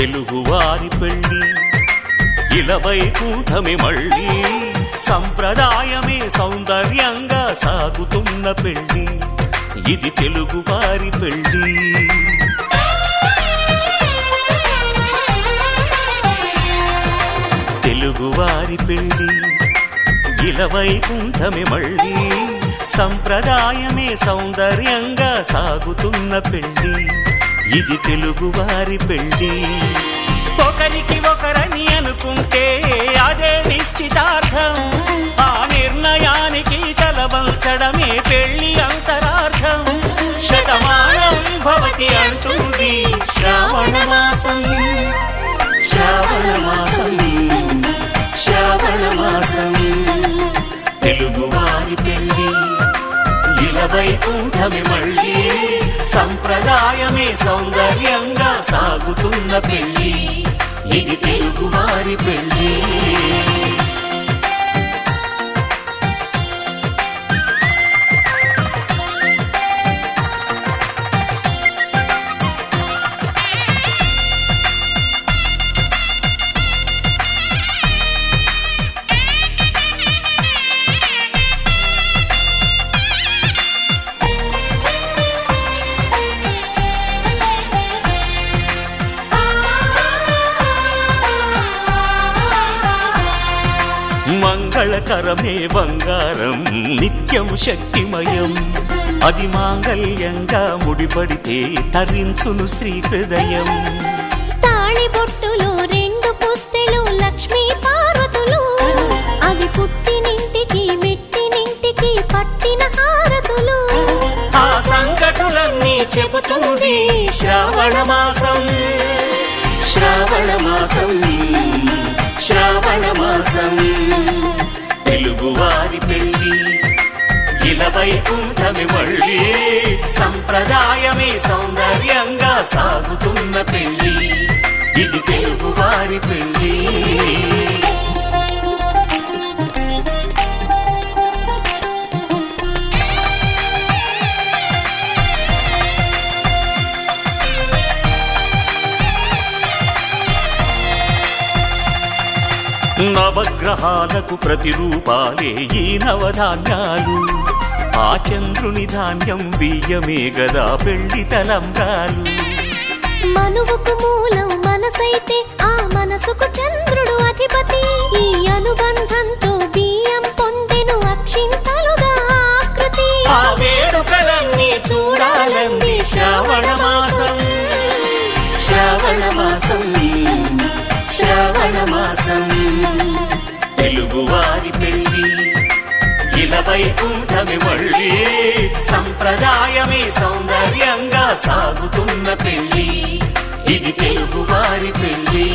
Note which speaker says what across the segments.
Speaker 1: తెలుగువారి పెళ్ళి ఇలవైకుంఠమే మళ్ళీ సంప్రదాయమే సౌందర్యంగా సాగుతున్న పెళ్ళి ఇది తెలుగువారి పెళ్ళి. తెలుగువారి పెళ్ళి ఇలవైకుంఠమే మళ్ళీ సంప్రదాయమే సౌందర్యంగా సాగుతున్న పెళ్ళి ఇది తెలుగువారి పెళ్ళి. ఒకరికి ఒకరని అనుకుంటే అదే నిశ్చితార్థం, ఆ నిర్ణయానికి తలవంచడమే పెళ్లి అంతరార్థం. శతమానం భవతి అంటుంది శ్రావణ మాసం, శ్రావణ మాసం, శ్రావణ మాసం. తెలుగువారి పెళ్ళి ఇలవైకుంఠమే మళ్ళీ సంప్రదాయమే సౌందర్యంగా సాగుతున్న పెళ్ళి ఇది తెలుగువారి పెళ్ళి. మంగళకరమే బంగారం నిత్యం శక్తిమయం, అది మాంగళ్యంగా ముడిపడితే తరించును స్త్రీ హృదయం.
Speaker 2: తాళిబొట్టులు రెండు పుస్తెలు లక్ష్మీ పార్వతులు, అవి పుట్టినింటికి మెట్టినింటికి పట్టిన హారతులు.
Speaker 1: ఆ సంకటులన్నీ చెబుతుంది శ్రావణ మాసం, శ్రావణ మాసం, శ్రావణ మాసం. తెలుగువారి పెళ్ళి ఇలవైకుంఠమే మళ్ళీ సంప్రదాయమే సౌందర్యంగా సాగుతున్న పెళ్ళి ఇది తెలుగువారి పెళ్ళి. నవగ్రహాలకు ప్రతిరూపాలే ఈ నవధాన్యాలు, ఆ చంద్రుని ధాన్యం బియ్యమే గదా పెళ్లి తలంబ్రాలు.
Speaker 2: మనువుకు మూలం మనసైతే ఆ మనసుకు చంద్రుడు అధిపతి, ఈ అనుబంధంతో బియ్యం పొందెను అక్షింతలుగా ఆకృతి.
Speaker 1: ఆ వేడుకలన్నీ చూడాలంది శ్రావణ మాసం, శ్రావణ మాసం, శ్రావణ మాసం. తెలుగువారి పెళ్ళి ఇలవైకుంఠమే మళ్ళీ సంప్రదాయమే సౌందర్యంగా సాగుతున్న పెళ్ళి ఇది తెలుగువారి పెళ్ళి.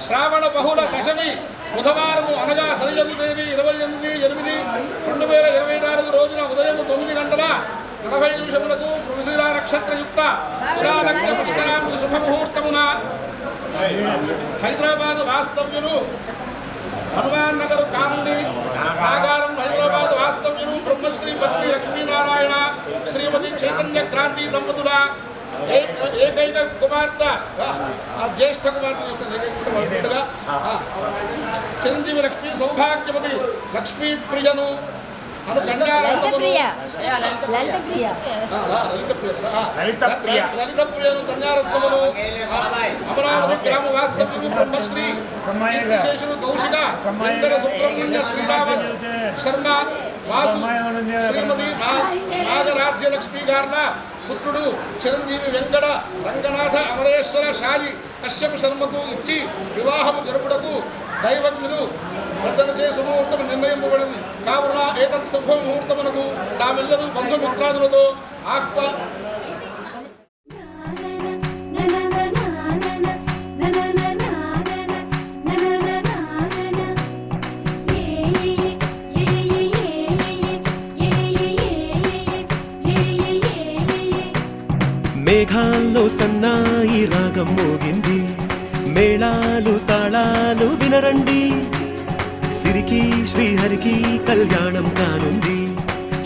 Speaker 3: శ్రావణ బహుళ దశమి బుధవారము అనగా శనిజము తేదీ 28/8/2024 రోజున ఉదయం 9 గంటల 40 నిమిషములకు మృగశిర నక్షత్రయుక్త పురాలగ్న పుష్కరాంశ శుభముహూర్తమున హైదరాబాద్ వాస్తవ్యులు హనుమాన్ నగర్ కాలనీ నాగారం హైదరాబాద్ వాస్తవ్యులు బ్రహ్మశ్రీ పత్రి లక్ష్మీనారాయణ శ్రీమతి చైతన్య క్రాంతి దంపతుల ఏకైక కుమార్తె జ్యేష్ఠ కుమార్తె చిరంజీవి లక్ష్మీ సౌభాగ్యవతి లక్ష్మీ ప్రియను అను కన్యారత్నమును లలిత ప్రియను కన్యారత్నమును అమరావతి గ్రామ వాస్తవ్యులు బ్రహ్మశ్రీ కీర్తిశేషులు కౌశిక వెంకట సుబ్రహ్మణ్య శ్రీరామ శర్మ వాసు శ్రీమతి నాగరాజ్య లక్ష్మీ గార్ల పుత్రుడు చిరంజీవి వెంకట రంగనాథ అమరేశ్వర షాయి కశ్యప శర్మకు ఇచ్చి వివాహము జరుపుటకు దైవజ్ఞులు పెద్దల చే శుభముహూర్తం నిర్ణయింపబడింది. కావున ఏతత్ శుభముహూర్తమునకు తామెల్లరూ బంధుమిత్రాదులతో
Speaker 4: మేఘాల్లో సన్నాయి రాగం మోగింది, మేళాలు తాళాలు వినరండి, సిరికి శ్రీహరికి కళ్యాణం కానుంది,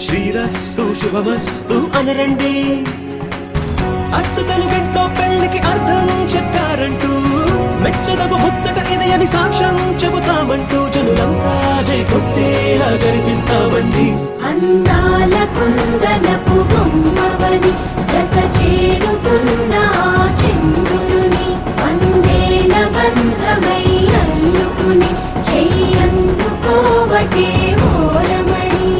Speaker 4: శ్రీరస్తు శుభమస్తు అనరండి. అచ్చతలు గంటో పెళ్లికి అర్థం చెప్పారంటూ, మెచ్చదగు ముచ్చట ఇది అని సాక్ష్యం చెబుతామంటూ, జనులంతా జై కొట్టేలా జరిపిస్తామండి.
Speaker 2: అందాల కుందనపు బొమ్మవని జత చేరుతున్న ఆ చంద్రుని, వందేళ్ల బంధమై అల్లుకుని చెయ్యందుకోవటే ఓరమణి.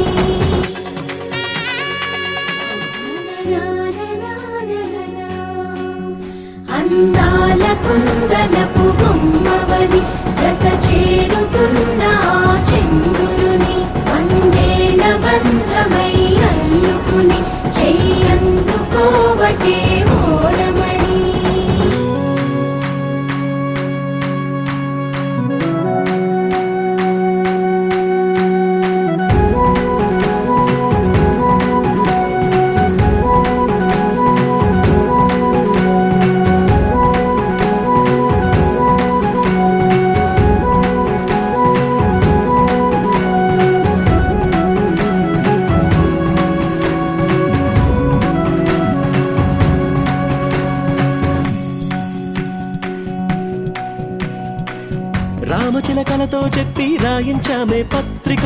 Speaker 2: అందాల కుందనపు బొమ్మవని జత చేరుతున్న ఆ చంద్రుని, వందేళ్ల బంధమై అల్లుకుని చెయ్యందుకోవటే ఓరమణి.
Speaker 4: రామచిలకలతో చెప్పి రాయించామే పత్రిక,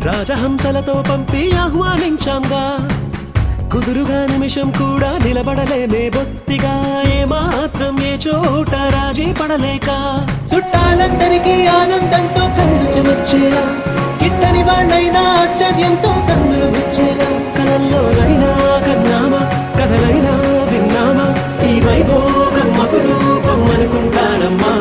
Speaker 4: రాజహంసలతో పంపి ఆహ్వానించాంగా, కుదురుగా నిమిషం కూడా నిలబడలేమే బొత్తిగా, ఏమాత్రం ఏ చోట రాజీ పడలేక, చుట్టాలందరికీ ఆనందంతో కళ్ళు చెమర్చేలా, గిట్టని వాళ్ళైనా ఆశ్చర్యంతో కన్నులు వచ్చేలా, కలల్లోనైనా కన్నామా కథలైనా విన్నామా, ఈ వైభోగం అపురూపం అనుకుంటానమ్మా.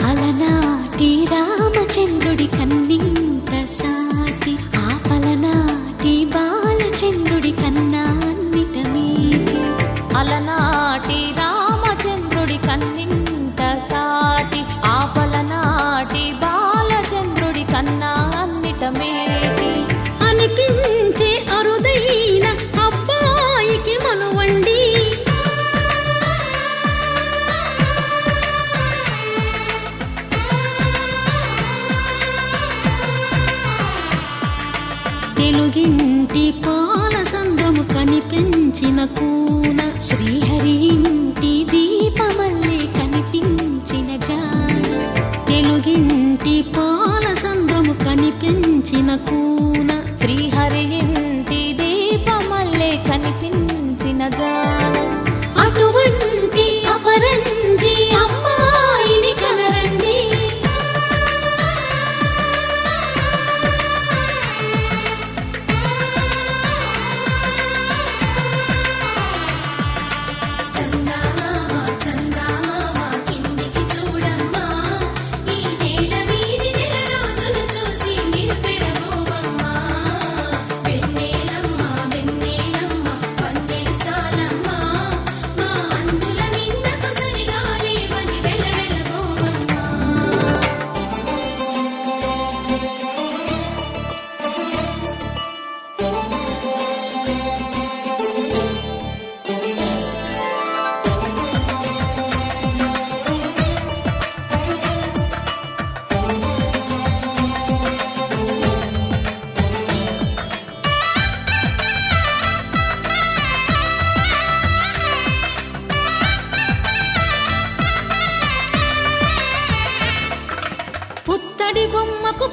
Speaker 2: అలనాటి రామచంద్రుడి కన్నింత సాటి, ఆపలనాటి బాలచంద్రుడి కన్నా అన్నిట మీటి.
Speaker 5: అలనాటి రామచంద్రుడి కన్నింత సాటి, ఆపలనాటి బాలచంద్రుడి కన్నా అన్నిట మేటి.
Speaker 2: అనిపించే అరుదైన అబ్బాయికి మనువండి, తెలుగింటి పాల సంద్రము కనిపించిన కూన, శ్రీహరి ఇంటి దీపమల్లే కనిపించిన జాన. తెలుగింటి పాల సంద్రము కనిపించిన కూన,
Speaker 5: శ్రీహరి ఇంటి దీపమల్లే కనిపించిన జాడ.
Speaker 2: అటువంటి అపరంజి అమ్మాయిని కనరండి.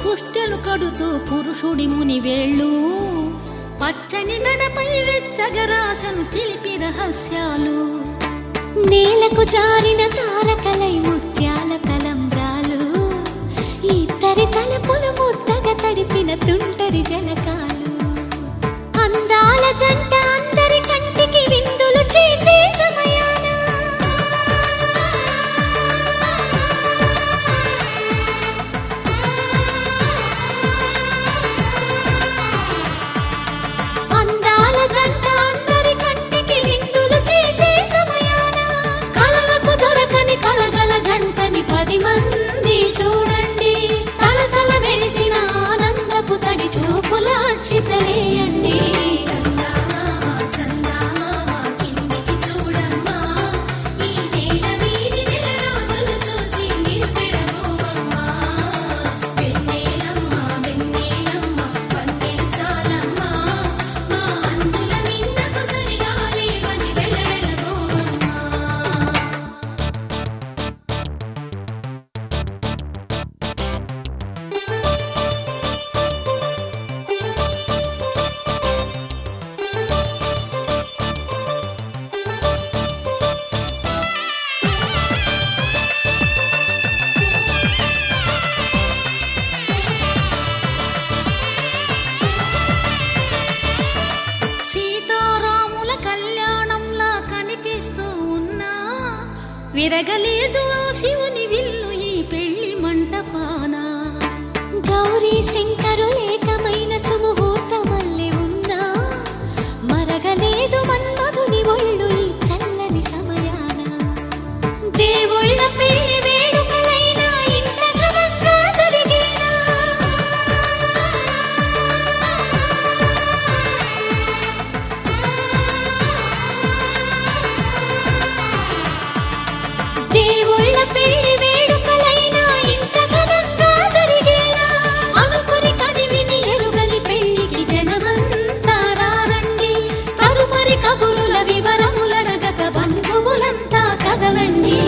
Speaker 2: పుస్తెలు కడుతూ పురుషుడి ముని వేళ్ళు, పచ్చని నడపై వెచ్చగరాసను చిలిపి రహస్యాలు. నేలకు జారిన తారకలై ముత్యాల తలంబ్రాలు, ఇద్దరి తలపులు ముద్దగా తడిపిన తుంటరి జలకాలు. అందాల జంట అందరి కంటికి విందులు చేసే సమయాన అందాల జంట అందరి కంటికి విందులు చేసే సమయాన కలలకు దొరకని కలగల జంటని 10 మంది చూడండి తలతల మెరిసిన ఆనందపు తడి చూపుల అక్షితలేయండి సీతారాముల కళ్యాణంలా కనిపిస్తూ ఉన్నా విరగలేదు ఆ శివుని విల్లు ఈ పెళ్లి మంటపాన గౌరీ శంకరులేకమైన సుముహూర్తమల్లె ఉన్నా మరగలేదు మన్మధుని ఒళ్ళు ఈ చల్లని సమయాన దేవుళ్ళ పెళ్లి వేడుకలైనా ఇంత ఘనంగా జరిగేనా దేవుళ్ళ పెళ్లి వేడుకలైనా ఇంత ఘనంగా జరిగేనా అనుకుని కదివిని ఎరుగని పెళ్లికి జనమంతా రారండి తదుపరి కబురుల వివరములడగక బంధువులంతా కదలండి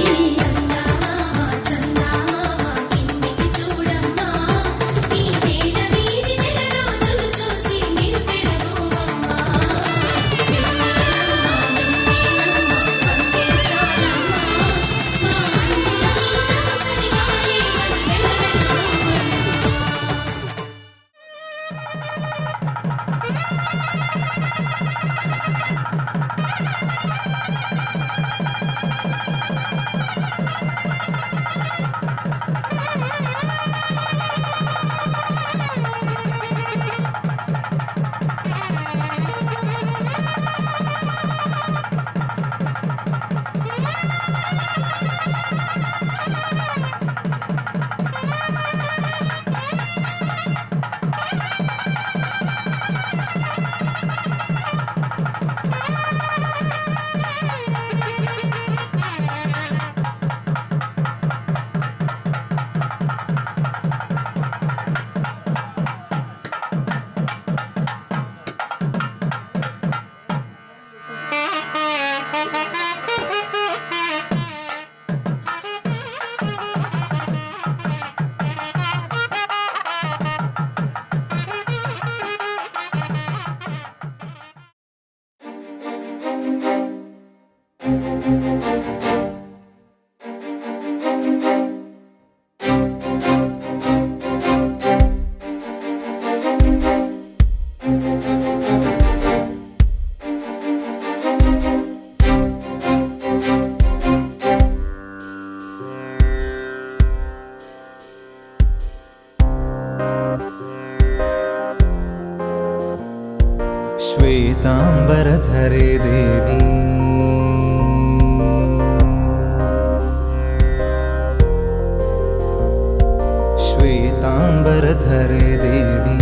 Speaker 6: श्वेतांबरधरे देवी श्वेतांबरधरे देवी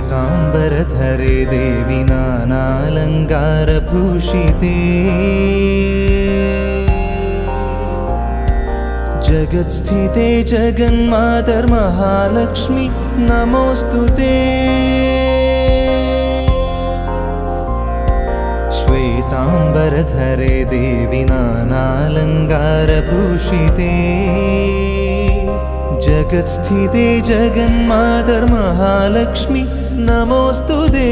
Speaker 6: श्वेतांबरधरे देवी नानालङ्कारभूषिते जगत्स्थिते जगन्मातर्महालक्ष्मी नमोऽस्तुते श्वेतांबरधरे देवी नानालङ्कारभूषिते जगत्स्थिते जगन्मातर्महालक्ष्मी नमोऽस्तुते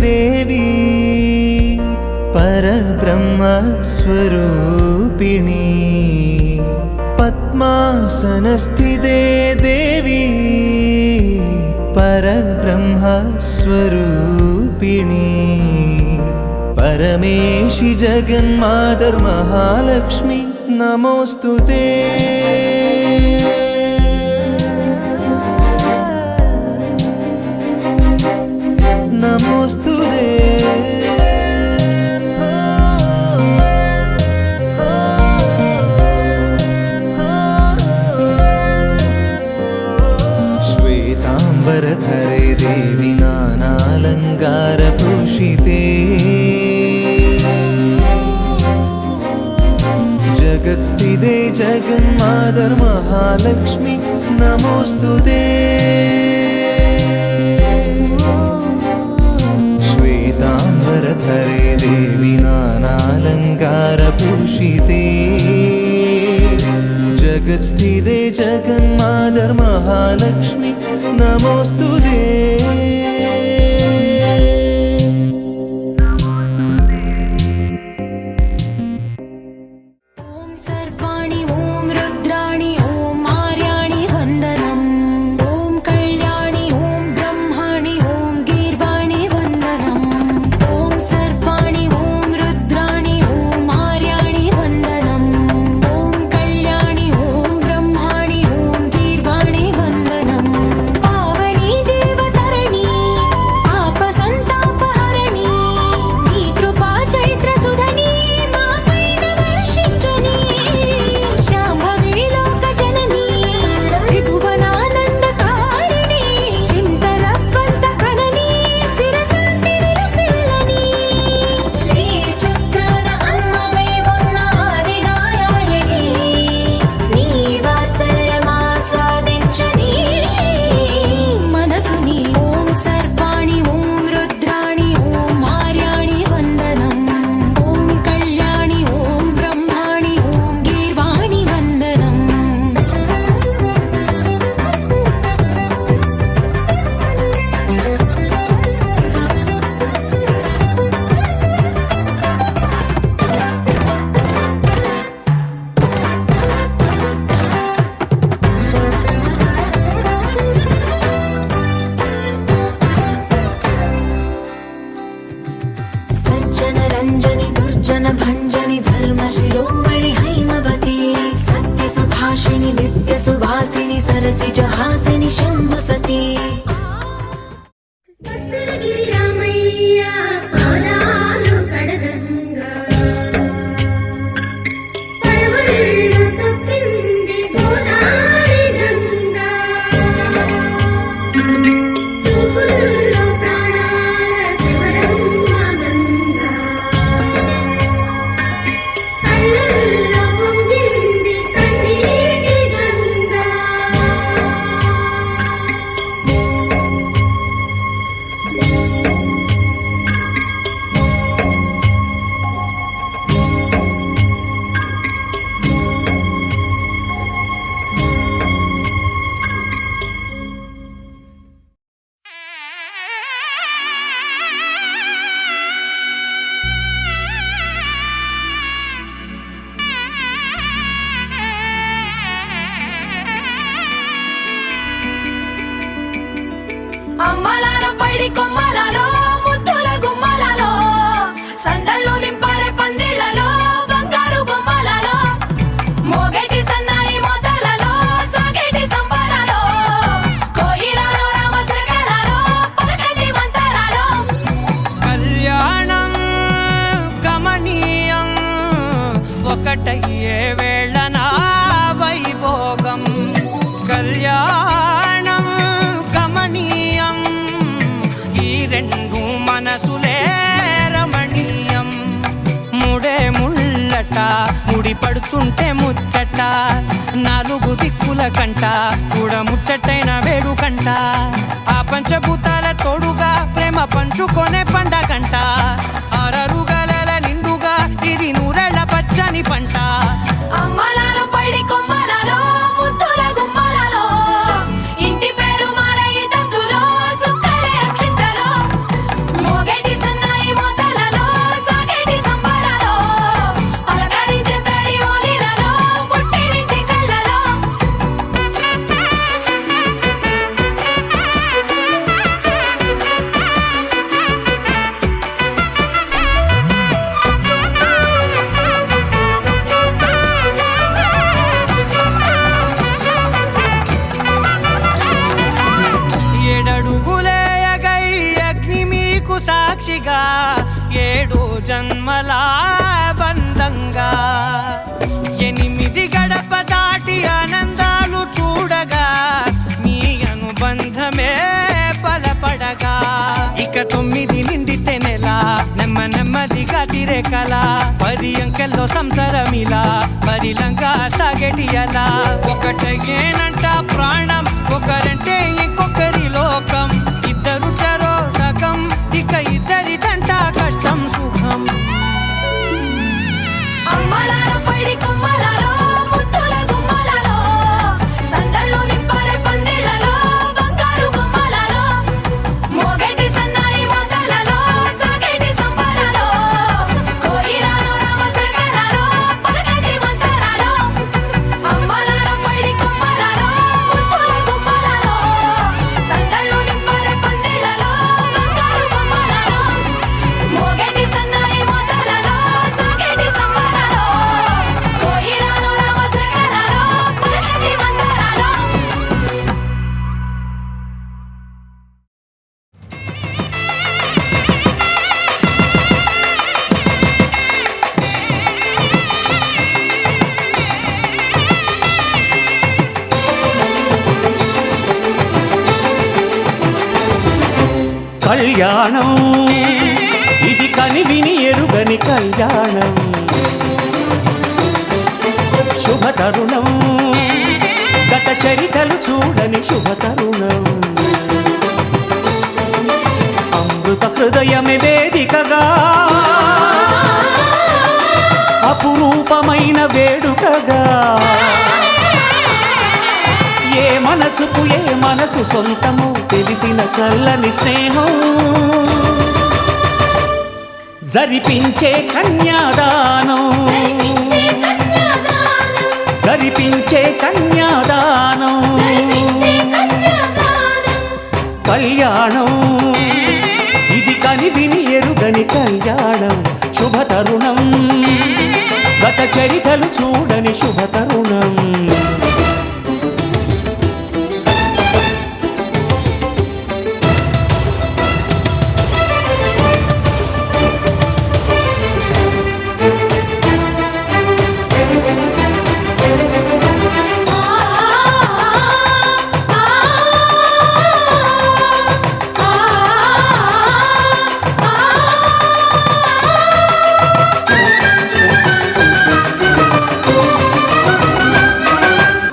Speaker 6: దేవి పరబ్రహ్మస్వరూపిణి పద్మాసనస్థితే దేవి పరబ్రహ్మస్వరూపిణి परमेशि जगन्मातर् महालक्ष्मी नमोस्तुते नमोस्तुते श्वेताम्बरधरे देवी नानालङ्कारभूषिते जगत्स्थिते जगन्मातर् महालक्ष्मी नमोस्तुते श्वेताम्बरधरे देवी नानालङ्कारभूषिते जगत्स्थिते जगन्मातर् महालक्ष्मी नमोस्तुते
Speaker 2: भञ्जनि धर्मशिरोमणि हैमवती सत्यसुभाषिणि नित्यसुवासिनि सरसिजहासिनि शम्भुसती
Speaker 5: అమ్మలాలో పైడి కొమ్మలలో ముద్దుల గుమ్మలలో సందళ్ళు నింపారే పందిళ్లలో బంగారు బొమ్మలలో మోగేటి సన్నాయి మోతలలో సాగేటి సంబరాలో కోయిలలో రామశకలలో పలకటి మంతరాలో
Speaker 7: కళ్యాణం గమనీయం ఒకటయ్యే వేళ నా వైభోగం కళ్యాణం గమనీయం ఈ రెండు మనసులే రమణీయం ముడే ముళ్ళట ముడి పడుతుంటే ముచ్చట నాలుగు దిక్కుల కంట చూడ ముచ్చటైన వేడుకంట ఆ పంచభూతాల తోడుగా ప్రేమ పంచుకొనే పండగంట అరరుగలల నిండుగా ఇది నూరెళ్ళ పచ్చని పంట
Speaker 5: అమ్మలాలో పైడి కొమ్మలలో ముద్దుల గుమ్మలలో ఇంటి పేరు మారయి తందులో చుక్కలే అక్షింతలో మోగే
Speaker 7: 8 గడప దాటి ఆనందాలు చూడగా మీ అనుబంధమే బలపడగా ఇక 9 నిండితే నెల నెమ్మదిగా తిరే కల 10 అంకెల్లో సంసారమిలా పరిలంగా సాగేటి అలా ఒకటేనంట ప్రాణం ఒకరంటే ఇంకొకరి లోకం ఇద్దరు చరో సగం ఇక ఇద్దరిదంట కష్టం సుఖం
Speaker 5: అమ్మలాలో పడి కొమ్మలాలో ముద్దుల గుమ్మలాలో సందళ్ళు నింపారే పందిళ్ళలో బంగారు గుమ్మలాలో మోగేటి సన్నాయి మోతలలో సాగేటి సంబరాలో కోయిలాలో రామశేఖరాలో పలకటి మంతరాలో అమ్మలాలో పడి కొమ్మలాలో ముద్దుల గుమ్మలాలో సందళ్ళు నింపారే పందిళ్ళలో బంగారు గుమ్మలాలో మోగేటి సన్నాయి మోతలలో సాగేటి సంబరాలో కోయిలాలో రామశేఖరాలో పలకటి మంతరాలో
Speaker 4: కళ్యాణం ఇది కనివిని ఎరుగని కళ్యాణం శుభతరుణం గత చరితలు చూడని శుభతరుణం అమృత హృదయమే వేదికగా అపురూపమైన వేడుకగా ఏ మనసు సొంతము తెలిసిన చల్లని స్నేహం జరిపించే కన్యాదానం జరిపించే కన్యాదానం కళ్యాణం ఇది కనివిని ఎరుగని కళ్యాణం శుభతరుణం గత చరితలు చూడని శుభతరుణం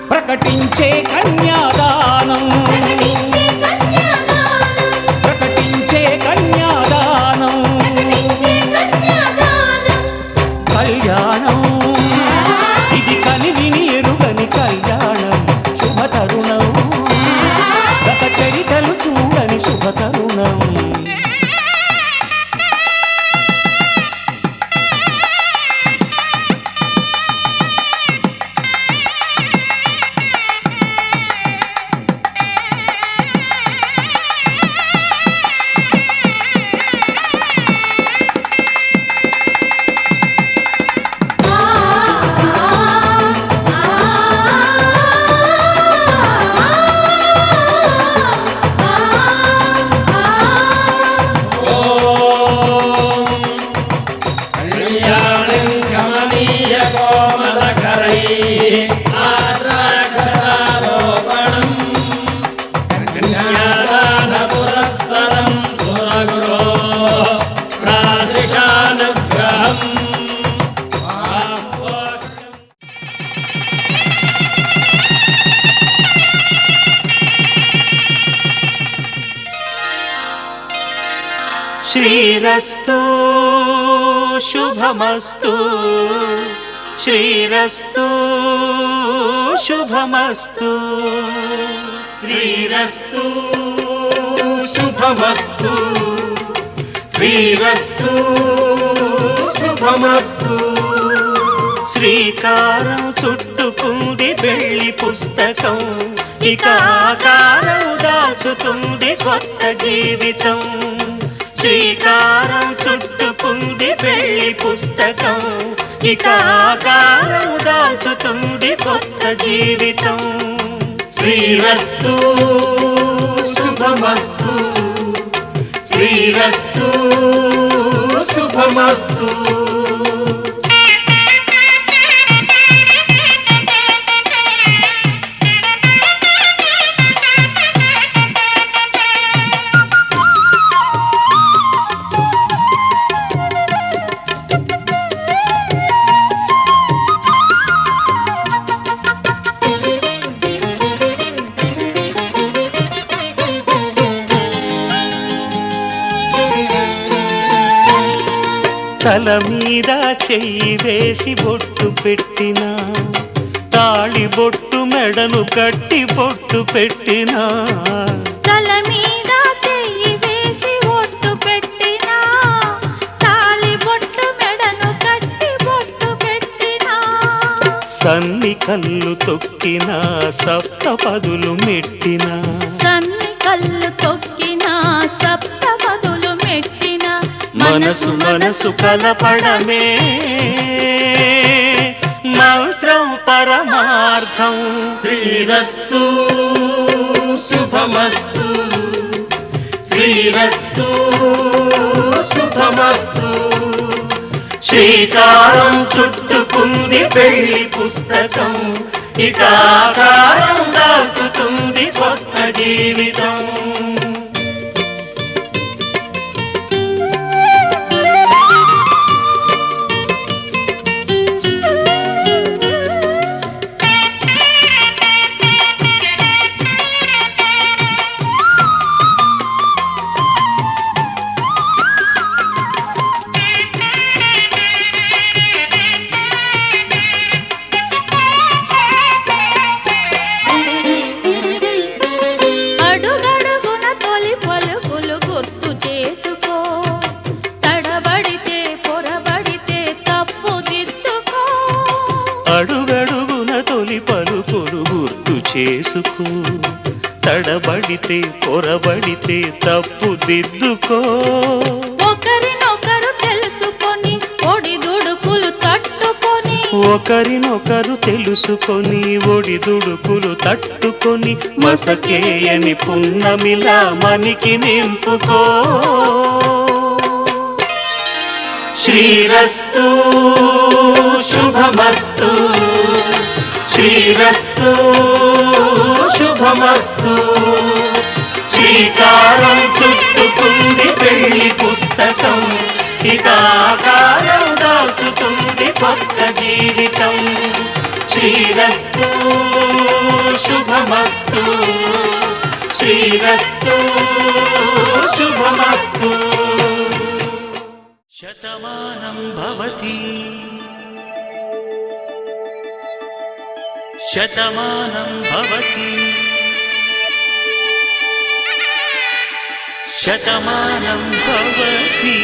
Speaker 4: ప్రకటించే కన్యాదానం ప్రకటించే కన్యాదానం కళ్యాణం ఇది కనివిని ఎరుగని కళ్యాణం శుభతరుణం గత చరితలు చూడని శుభతరుణం శ్రీరస్తు శుభమస్తు శ్రీరస్తు శుభమస్తు శ్రీరస్తు శుభమస్తు శ్రీరస్తు శుభమస్తు శ్రీకారం చుట్టుకుంది పెళ్లి పుస్తకం ఇక ఆకారం దాచుతుంది కొత్త జీవితం శ్రీకారం చుట్టుకుంది పెళ్లి పుస్తకం ఇక ఆకారం దాచుతుంది కొత్త జీవితం శ్రీరస్తు శుభమస్తు శ్రీరస్తు శుభమస్తు
Speaker 1: తల మీద చెయ్యి వేసి బొట్టు పెట్టినా తాళి బొట్టు మెడను కట్టి బొట్టు పెట్టినా
Speaker 2: తల మీద చెయ్యి వేసి ఒట్టు పెట్టినా తాళి బొట్టు మెడను కట్టి బొట్టు పెట్టినా
Speaker 1: సన్ని కళ్ళు తొక్కినా సప్తపదులు మెట్టినా
Speaker 2: సన్ని కళ్ళు తొక్కినా సప్తపదులు మెట్టినా
Speaker 1: మనసు మనసు కలపడమే మంత్రం పరమార్థం శ్రీరస్తు శుభమస్తు శ్రీరస్తు శుభమస్తు శ్రీకారం చుట్టుకుంది పెళ్లి పుస్తకం ఇక ఆకారం దాల్చుతుంది కొత్త జీవితం
Speaker 2: అడుగడుగున తొలి పలుకులు గుర్తు చేసుకో తడబడితే పొరబడితే తప్పు దిద్దుకో
Speaker 1: అడుగడుగున తొలి పలుకులు గుర్తు చేసుకో తడబడితే పొరబడితే తప్పు దిద్దుకో
Speaker 2: ఒకరినొకరు తెలుసుకొని ఒడిదుడుకులు తట్టుకొని
Speaker 1: ఒకరినొకరు తెలుసుకొని ఒడిదుడుకులు తట్టుకొని మసకేయని పున్నమిలా మనికి నింపుకో శ్రీరస్తు శుభమస్తు శ్రీరస్తు శుభమస్తు శ్రీకారం చుట్టుకుంది పెళ్లి పుస్తకం ఇక ఆకారం దాల్చుతుంది కొత్త జీవితం శ్రీరస్తు శుభమస్తు శ్రీరస్తు శుభమస్తు శతమానం భవతి శతమానం భవతి శతమానం భవతి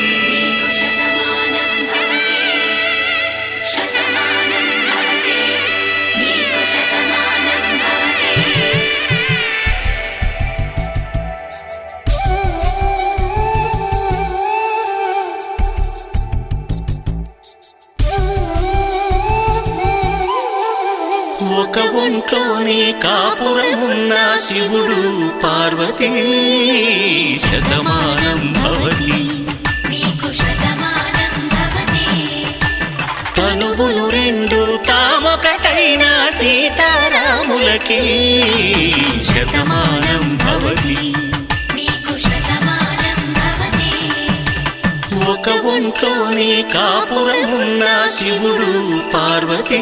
Speaker 1: ఒక ఒంట్లోనే కాపురమున్న శివుడు పార్వతీ శతమానం భవతి తనువులు రెండు తామొకటైన సీతారాములకి శతమానం భవతి ఒక ఒంట్లోనే కాపురమున్న శివుడు పార్వతీ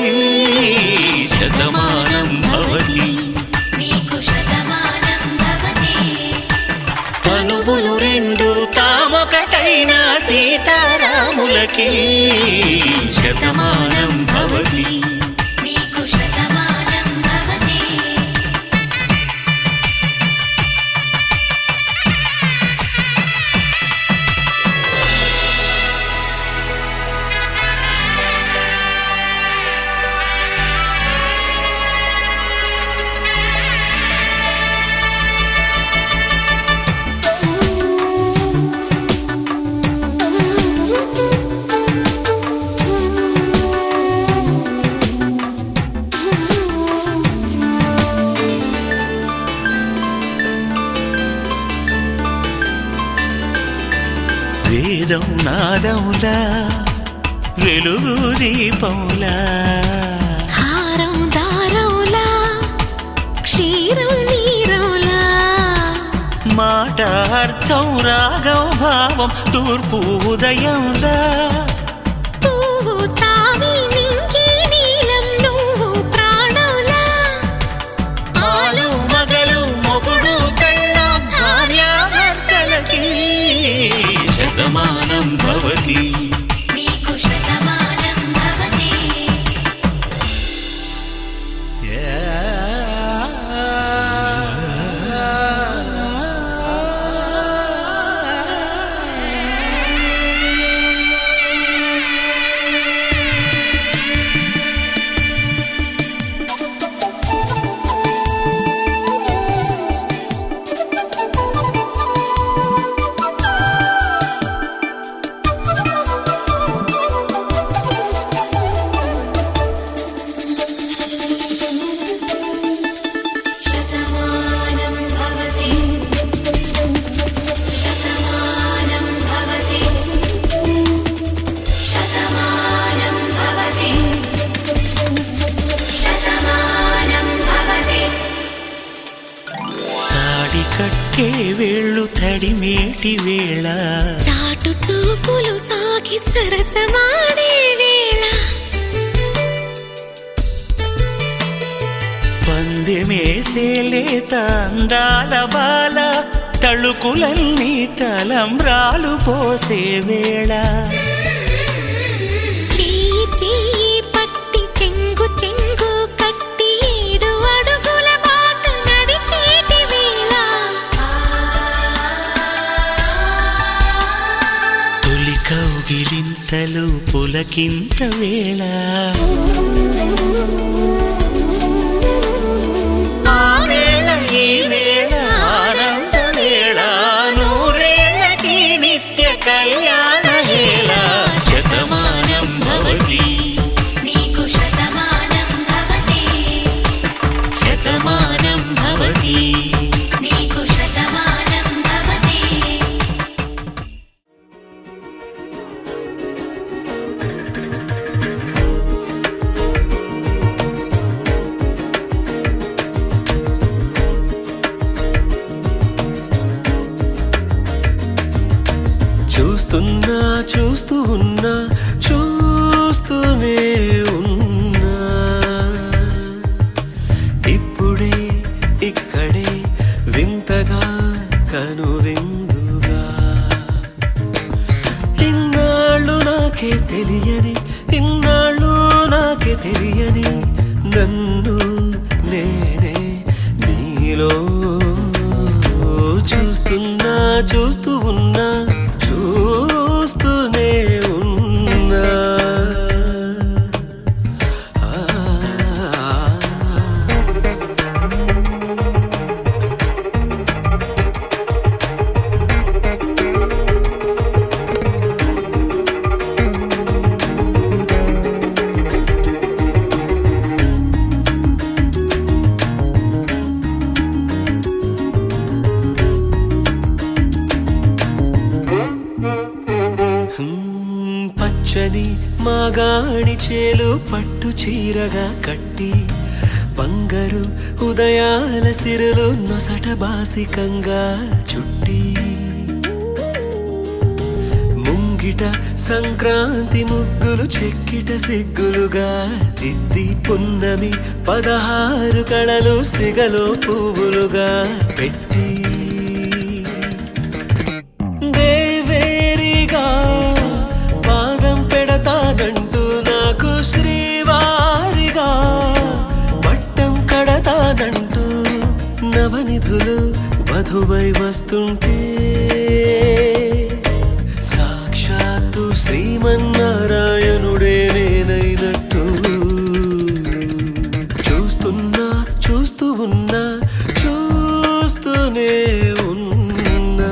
Speaker 1: శతమానం భవతి తనువులు రెండు తామొకటైన సీతారాములకి శతమానం భవతి వేదం నాదములా వెలుగు దీపంలా
Speaker 2: హారం దారంలా క్షీరం నీరంలా
Speaker 1: మాట అర్థం రాగం భావం తూర్పు ఉదయంలా
Speaker 2: పువ్వు తావి నింగి నీలం నువ్వు ప్రాణంలా
Speaker 1: ఆలు మగలు మొగుడు కళ్ళ భార్యాభర్తలకి శతమానం భవతి
Speaker 5: నీకు
Speaker 1: తాకే వేళ్ళు తడిమేటి వేళ
Speaker 2: చాటు చూపులు సాగి సరసమాడే వేళ
Speaker 1: పందెమేసేలేత అందాల బాల తళుకులన్నీ తలంబ్రాలు పోసే వేళ
Speaker 2: చెయ్యి చెయ్యి పట్టి చెంగు చెంగు కట్టి 7 అడుగుల బాట నడిచేటి వేళ
Speaker 1: తొలి కౌగిలింతలు పులకింత వేళ ఆ వేళ ఈ వేళ ఆనంద వేళ నూరేళ్ళకి నిత్య కళ్యాణ వేళ శతమానం భవతి
Speaker 5: నీకు శతమానం భవతి
Speaker 1: శతమానం భవతి
Speaker 5: నీకు శతమానం భవతి
Speaker 6: చూస్తున్నా చూస్తూ ఉన్నా చూస్తూనే ఉన్నా ఇప్పుడే ఇక్కడే వింతగా కనువిందుగా ఇన్నాళ్ళు నాకే తెలియని ఇన్నాళ్ళు నాకే తెలియని నన్ను నేనే నీలో చూస్తున్నా చూస్తూ ఉన్నా చూస్తూనే ఉన్నా పచ్చని మాగాణి చేలు పట్టు చీరగా కట్టి బంగారు ఉదయాల సిరులు నొసట బాసికంగా చుట్టి ముంగిట సంక్రాంతి ముగ్గులు చెక్కిట సిగ్గులుగా దిద్ది పున్నమి 16 కళలు సిగలో పువ్వులుగా పెట్టి దేవేరిగా పాదం పెడతానంటూ నాకు శ్రీవారిగా పట్టం కడతానంటూ నవనిధులు వధువై వస్తుంటే సాక్షాత్తు శ్రీమన్నారాయణుడే నేనైనట్టు చూస్తున్నా చూస్తూ ఉన్నా చూస్తూనే ఉన్నా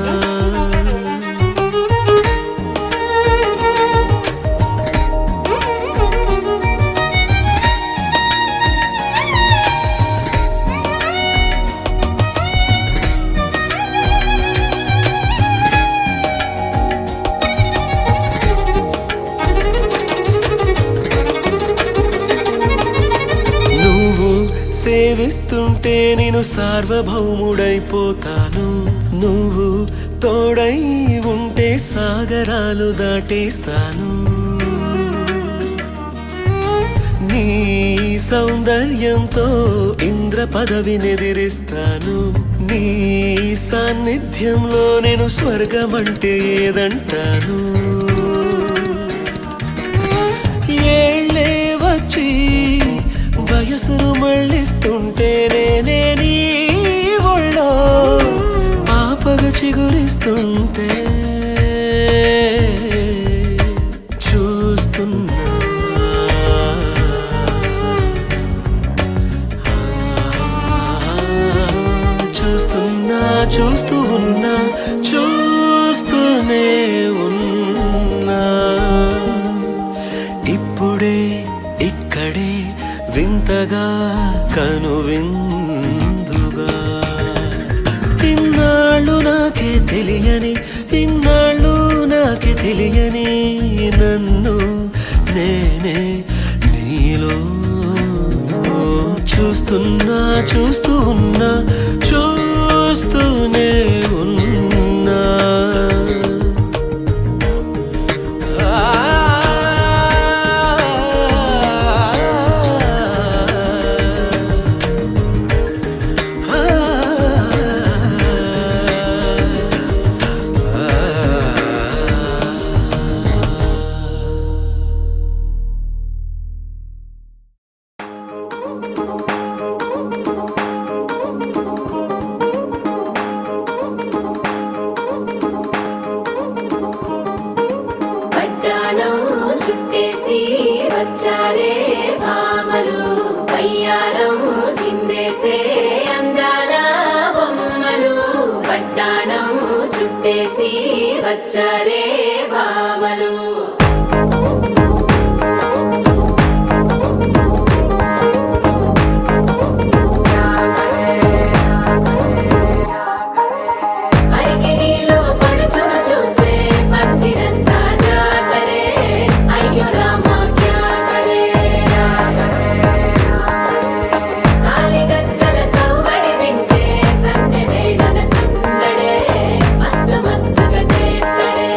Speaker 6: సేవిస్తుంటే నేను సార్వభౌముడైపోతాను నువ్వు తోడై ఉంటే సాగరాలు దాటేస్తాను నీ సౌందర్యంతో ఇంద్ర పదవినెదిరిస్తాను నీ సాన్నిధ్యంలో నేను స్వర్గమంటే ఏదంటాను ఏళ్ళే వచ్చి వయసును మళ్ళిస్తుంటే నేనే నీ ఒళ్ళో పాపగా చిగురిస్తుంటే చూస్తున్నా చూస్తున్నా చూస్తూ ఉన్నా చూస్తూనే ఉన్నా ఇప్పుడే ఇక్కడే వింతగా కనువిందుగా ఇన్నాళ్ళు నాకే తెలియని ఇన్నాళ్ళు నాకే తెలియని నన్ను నేనే నీలో చూస్తున్నా చూస్తూ ఉన్నా చూస్తూనే
Speaker 5: పట్టాణం చుట్టేసి వచ్చారే భామలు వయ్యారం చిందేసే అందాల బొమ్మలు పట్టాణం చుట్టేసి వచ్చారే భామలు అరికిడిలో పడుచును చూస్తే మందిరంతా జాతరే అయ్యో రామా క్యా కరే కాలిగజ్జల సవ్వడి వింటే సందె వేళన సందడే మస్తు మస్తుగా చేత్తడే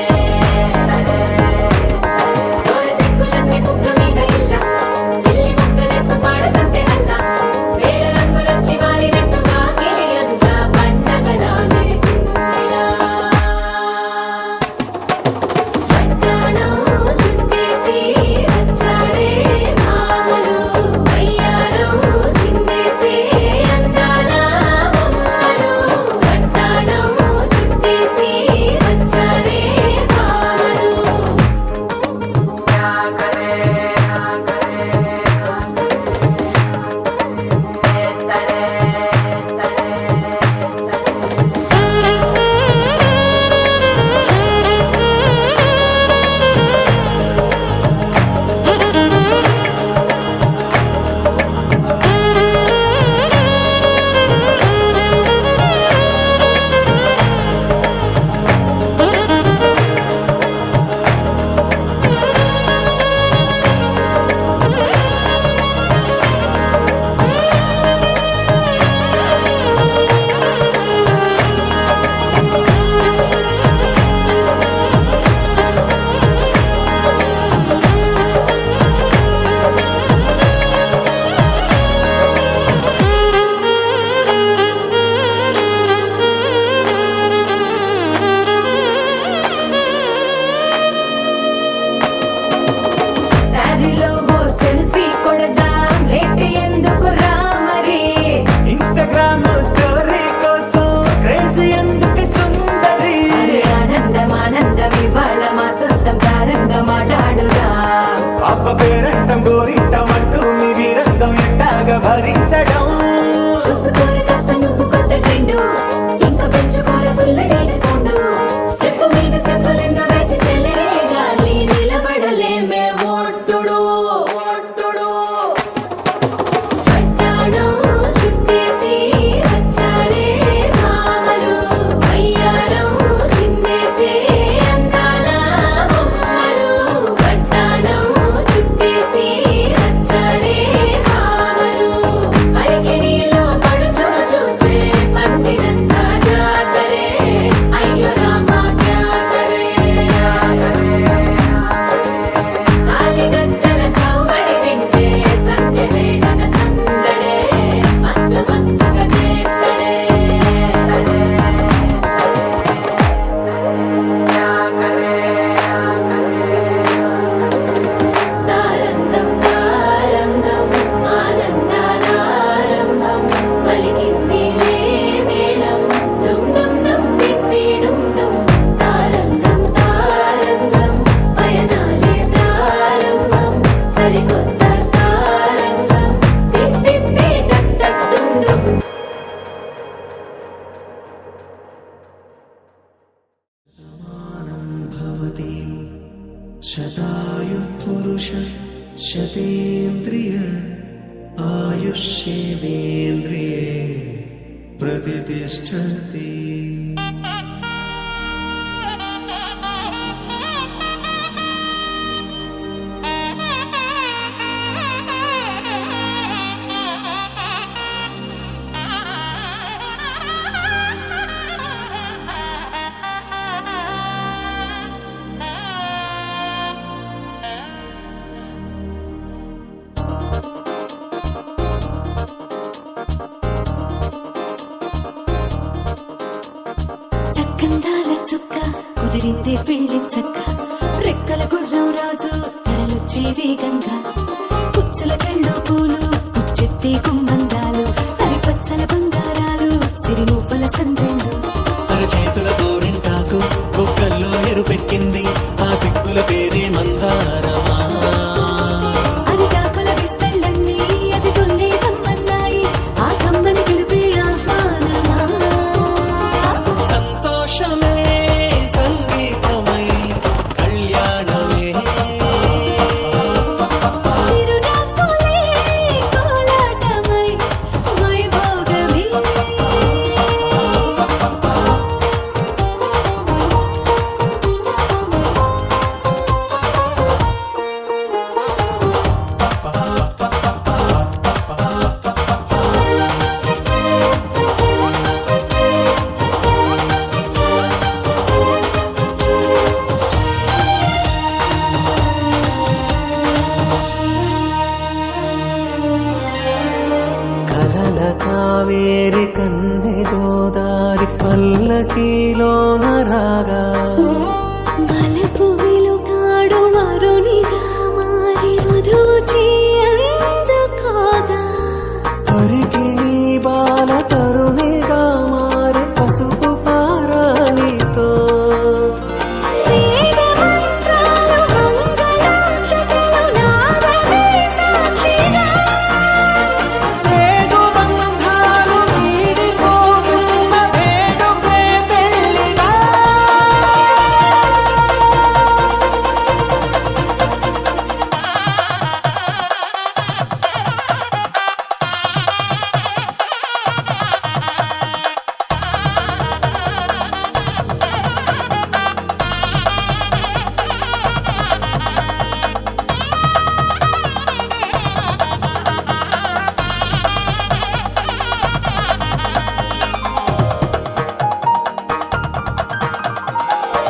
Speaker 5: దోర సిక్కులన్నీ కుక్క మీద ఇల్ల పిల్లి ముక్కలేస్తూ పాడుతుంటే అల్ల వేల రంగులొచ్చి వాలినట్టుగా గిలియంతా పండగలా మెరిసిందిరా పట్టాణం చుట్టేసి వచ్చారే భామలు వయ్యారం చిందేసే అందాల బొమ్మలు పట్టాణం చుట్టేసి వచ్చారే భామలు శారీలో ఓ సెల్ఫీ కొడదాం లేట్ ఎందుకు రా మరి
Speaker 4: ఇన్స్టాగ్రామ్ స్టోరీ కోసం క్రేజీ ఎందుకు సుందరి
Speaker 5: అరే ఆనందం ఆనందం ఇవాళ మా సొంతం తారంగా మాట్లాడురా
Speaker 4: అబ్బ పేరంటం గోరింటం అంటూ మీ వీరంగం ఎట్టాగా భరించడం
Speaker 5: చూసుకోని కాస్త నువ్వు కొత్త ట్రెండ్ ఇంకా పెంచుకోలే ఫుల్ డీజే సౌండ్ స్టెప్ మీద స్టెప్పులెన్నో వేసి చెలే గాలి నిలబడలేమే ఓట్టుడు ఓట్టుడు పట్టాణం చుట్టేసి వచ్చారే భామలు వయ్యారం చిందేసే అందాల బొమ్మలు పట్టాణం చుట్టేసి వచ్చారే భామలు అరికిడిలో పడుచును చూస్తే మందిరంతా జాతరే అయ్యో రామా క్యా కరే కాలిగజ్జల సవ్వడి వింటే సంధ్య వేళన సందడే మస్తు మస్తుగా చేత్తడే తారంగం తారంగం ఆనందానారంభం పలికిందిలే మేళం డుమ్ డుమ్ డుమ్ పిప్పి డుమ్ డుమ్ తారంగం తారంగం పయనాలే ప్రారంభం సరికొత్త సారంగం పిప్పి టక్ టక్ డుమ్ డుమ్
Speaker 6: भवति शतायुः पुरुष शतेन्द्रिय आयुष्येवेन्द्रिये प्रतितिष्ठति
Speaker 2: చక్కందాల చుక్క కుదిరిందే పెళ్లి చక్క రెక్కల గుర్రం రాజు తరలొచ్చే వేగంగా కుచ్చుల చెళ్ళు పూలు కుచ్చె
Speaker 5: ముత్తే గుమ్మందాలు అరి పచ్చల బంగారాలు సిరి నువ్వుల సందెండు
Speaker 6: చేతుల గోరింటాకు బొక్కల్లో ఎరుపెక్కింది ఆ సిగ్గుల పేరే మందారమా
Speaker 5: అరిటాకుల విస్తళ్ళన్నీ అది తొల్లే కమ్మన్నాయి ఆ కమ్మని పిలిపే ఆహ్వానమా
Speaker 6: సంతోషమే సంగీతమై కళ్యాణమే
Speaker 5: చిరునవ్వులే కోలాటమై వైభోగమే
Speaker 6: కలల కావేరి కన్నె గోదారి పల్లకీలోన రాగా
Speaker 5: వలపు వెలుగాడు వరునిగా మారి వధూచి అందుకోగా
Speaker 6: తరికి నీ బాల తరుణిగా మారి పసుపు పారాణితో
Speaker 5: వేద మంత్రాలు మంగళాక్షతలు నాదమే సాక్షిగా
Speaker 6: రేగు బంధాలు వీడిపోతున్న వేడుకే పెళ్లిగా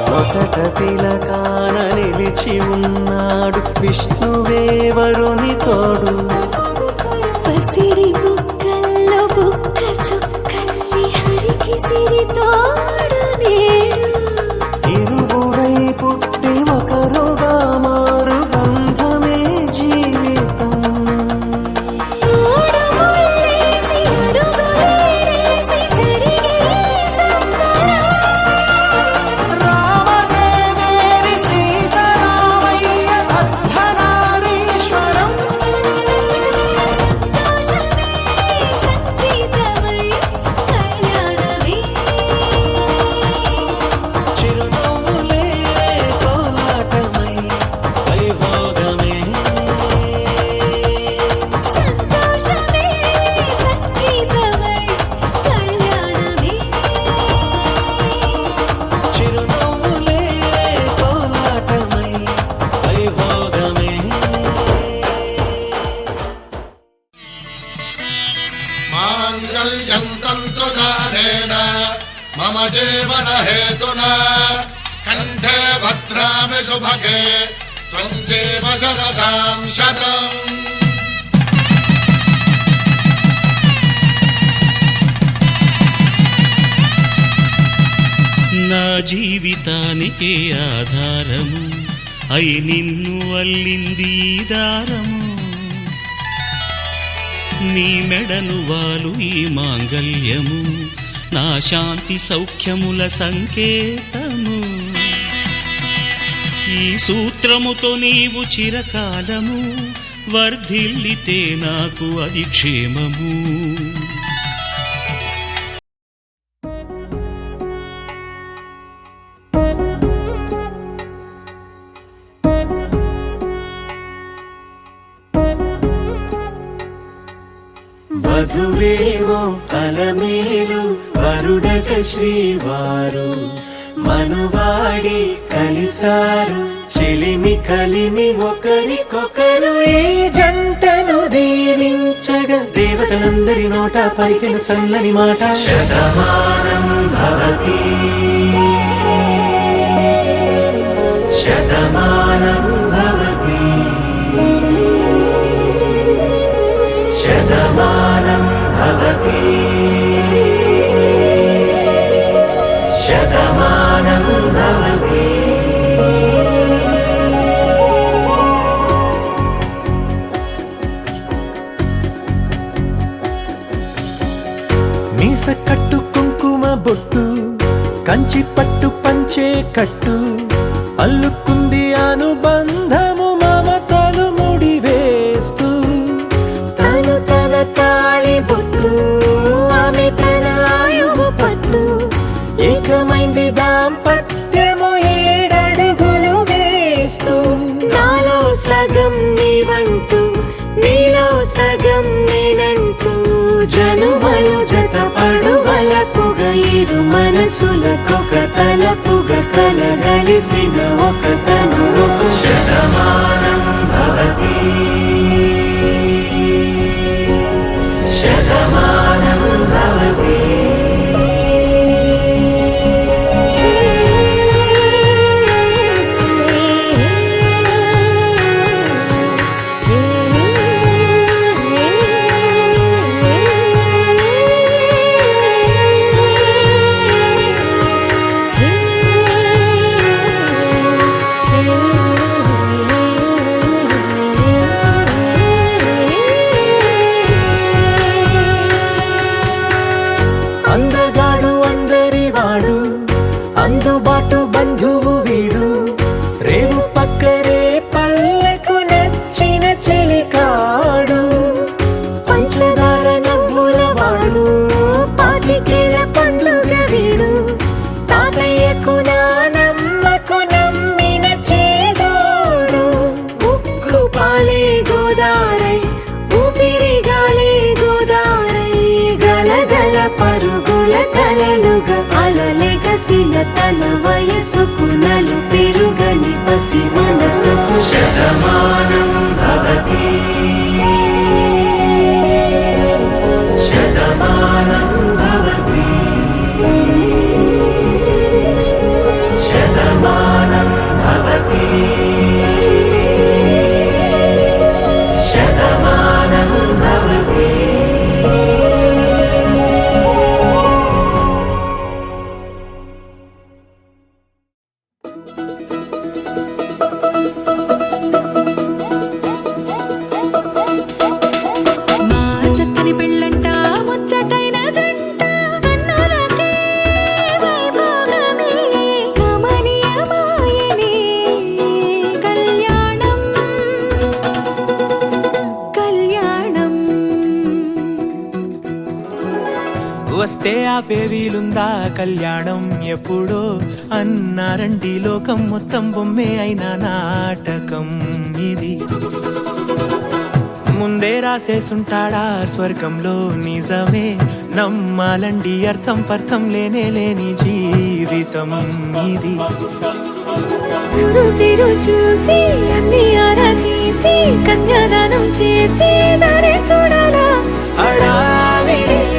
Speaker 6: నొసట తిలకాన నిలిచి ఉన్నాడు విష్ణువే వరుని తోడు
Speaker 5: పసిడి బుక్కల్లో బుక్క చుక్కల్లి హరికి సిరి తోడు నేడు
Speaker 6: ఇరువురై పుట్టి ఒకరుగా మారు బంధమే జీవితం
Speaker 5: తోడు ముళ్ళేసి అడుగులేసి జరిగే సంబరం
Speaker 6: రామదేవేరి సీతారామయ్య అర్ధనారీశ్వరం
Speaker 5: సంతోషమే సంగీతమై కళ్యాణమే
Speaker 6: చిరునవ్వులే కోలాటమై వైభోగమే
Speaker 5: సంతోషమే సంగీతమై కళ్యాణమే
Speaker 6: చిరునవ్వులే కోలాటమై వైభోగమే
Speaker 8: మాంగళ్యం తంతునానేన మమ జీవన హేతునా కంఠే భద్రామి శుభగే త్వం జీవ శరదాం శతం
Speaker 1: నా జీవితానికే ఆధారము అయి నిన్ను అల్లింది ఈ దారము నీ మెడను వాలు ఈ మాంగల్యము నా శాంతి సౌఖ్యముల సంకేతము ఈ సూత్రముతో నీవు చిరకాలము వర్ధిల్లితే నాకు అది క్షేమము
Speaker 6: వధువేమో అలమేలు వరుడట శ్రీవారు మనువాడి కలిసారు చెలిమి కలిమి ఒకరికొకరు ఈ జంటను దీవించగా దేవతలందరి నోట పలికిన చల్లని మాట శతమానం భవతి శతమానం భవతి శతమానం భవతి శతమానం భవతి
Speaker 4: మీస కట్టు కుంకుమ బొట్టు కంచి పట్టు పంచే కట్టు అల్లుకుంది అనుబంధము మమతలు ముడివేస్తూ తను తన తాళి బొట్టు ఆమె తన ఆయువు పట్టు ఏకమైంది దాంపత్యము 7 అడుగులు వేస్తూ నాలో సగం నీవంటూ నీలో సగం నేనంటూ జనుమలు జత పడువలపుగ 7 మనసులకొక తలపుగ కలగలిసిన ఒక తను
Speaker 6: శతమానం భవతి శతమానం భవతి
Speaker 4: అందగాడు అందరి వాడు అందుబాటు బంధువు వీడు రేవు పక్కరే పల్లెకు నచ్చిన చెలికాడు పంచదార నవ్వుల వాడు పాతికేల పండుగ వీడు తాతయ్యకు నానమ్మకు నమ్మిన చేదోడు ఉక్కు పాలే గోదారై ఊపిరిగాలే గోదారై గలగల పరుగుల కలలుగా అలలెగసిన తన వయసుకు నలు పెరుగని పసి మనసుకు
Speaker 6: శతమానం భవతి శతమానం భవతి శతమానం భవతి శతమానం భవతి
Speaker 2: మా చక్కని పెళ్ళంట ముచ్చటైన జంట కన్నులకే వైభోగమే కమనీయమాయనే కళ్యాణం కళ్యాణం
Speaker 4: వస్తే ఆపే వీలుందా కళ్యాణం ఎప్పుడో అన్నారండి లోకం మొత్తం బొమ్మే అయిన నాటకం ఇది ముందే రాసేసుంటాడా స్వర్గంలో నిజమే నమ్మాలండి అర్థం పర్థం లేనే లేని జీవితం ఇది
Speaker 2: ముందు తీరు చూసి అన్ని ఆరా తీసి కన్యాదానం చేసి దారి చూడాలా
Speaker 4: హడావిడిలా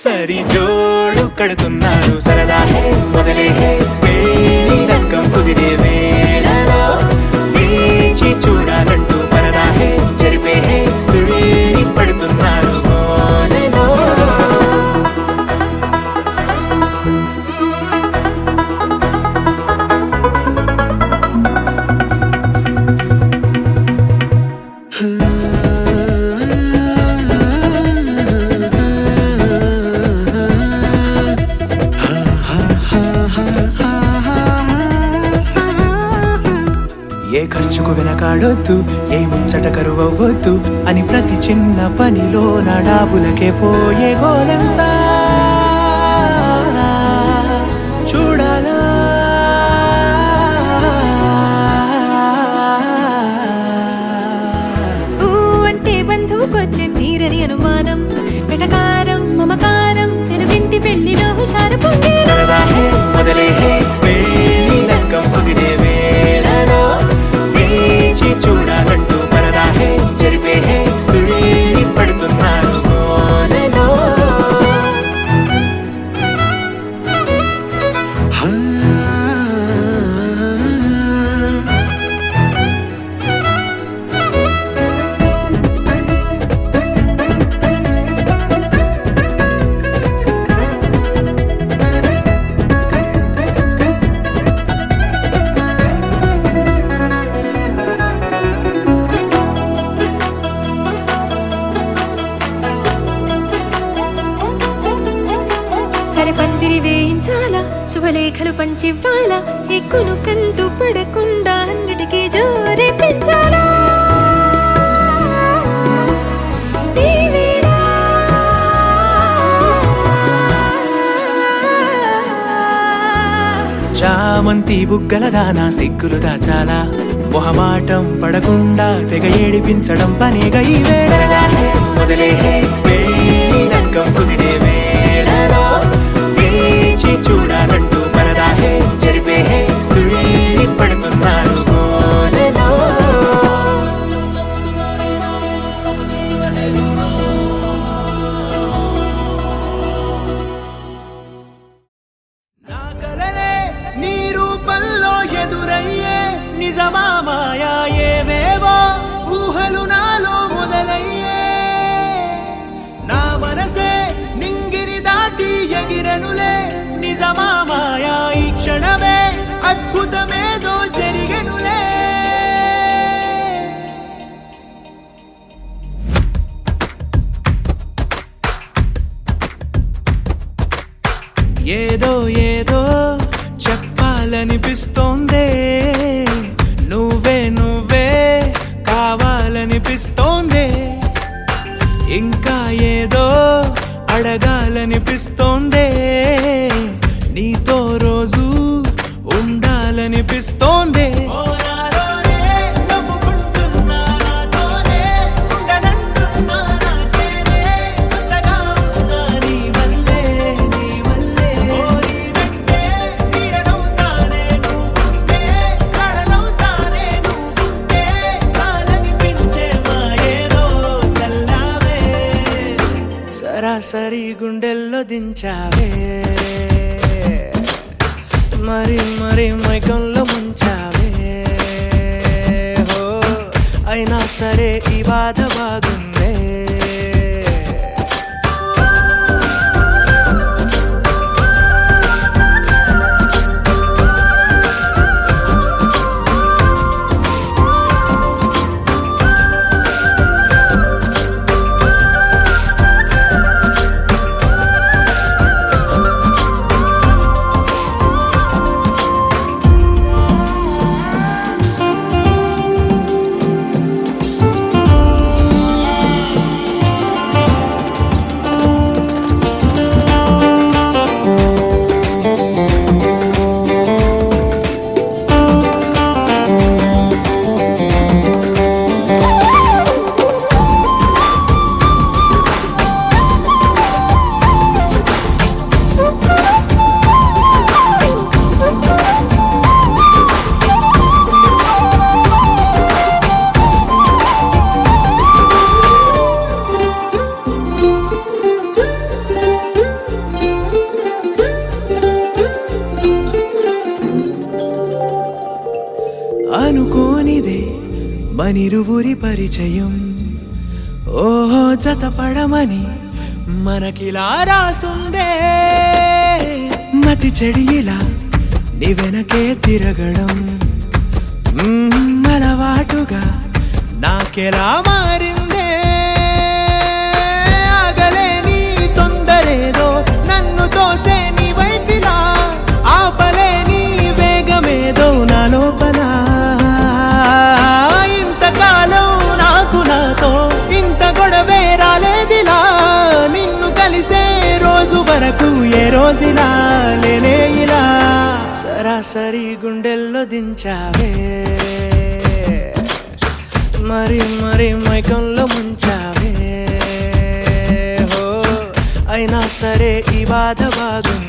Speaker 4: సరి జోడు కడుతున్నారు సరదా హే మొదలే హే పెళ్లి రంగం కుదిరే వేళలో వేచి చూడాలంటూ పరదా హే జరిపే హే తుళ్ళి పడుతున్నారు గోలలో ఏ ఖర్చుకు వెనకాడొద్దు ఏ ముచ్చట కరువవ్వొద్దు అని ప్రతి చిన్న పనిలో నా డాబులకే పోయే గోలంతా చూడాలా
Speaker 2: ఊ అంటే బంధువుకొచ్చే తీరని అనుమానం వెటకారం మమకారం తెలుగింటి పెళ్లిలో హుషారు పొందే
Speaker 4: సరదా హే మొదలే హే పెళ్లి రంగం కుదిరే వేళలో వేచి చూడాలంటూ పరదా హే జరిపే హే తుళ్ళి పడుతున్నారు గోలలో
Speaker 2: అరే పందిరి వేయించాలా శుభలేఖలు పంచివ్వాలా ఎక్కును కంటూ పడకుండా అన్నిటికీ జోరే పెంచాలా
Speaker 4: చామంతి బుగ్గల దానా సిగ్గులు దాచాలా మొహమాటం పడకుండా తెగ ఏడిపించడం పనిగా ఈ వేళ మొదలే పెళ్ళినకం కుదిరే వేళలో వేచి చూడాలంటూ పరదాహే జరిపే తుళ్ళి పడుతున్నాడు గోలలో నా కలలే నీ రూపంలో ఎదురయ్యే నిజమా మాయా ఏవేవో ఊహలు నాలో మొదలయ్యే నా మనసే నింగిని దాటి ఎగిరనులే నిజమా మాయా ఈ క్షణమే అద్భుతమేదో జరిగెనులే ఏదో ఏదో చెప్పాలనిపిస్తోందే నువ్వే నువ్వే కావాలనిపిస్తోందే ఇంకా ఏదో అడగాలనిపిస్తోందే నీతో రోజు ఉండాలనిపిస్తోందే సరాసరి గుండెల్లో దించావే మరి మరి మైకంలో ముంచావే హో అయినా సరే ఈ బాధ బాగుందే అనుకోనిదే మనిరువురి పరిచయం ఓహో జతపడమని మనకిలా రాసుందే మతి చెడిలా నీ వెనకే తిరగడం అలవాటుగా నాకెలా మారిందే ఆగలేని తొందరేదో నన్ను తోసే నీ వైపిలా ఆపలేని వేగమేదో నా లోపల ఇంతకాలం నాకు నాతో ఇంత గొడవే రాలేదిలా నిన్ను కలిసే రోజు వరకు ఏ రోజులా లేనే ఇలా సరాసరి గుండెల్లో దించావే మరి మరి మైకంలో ముంచావే హో అయినా సరే ఈ బాధ బాగుంది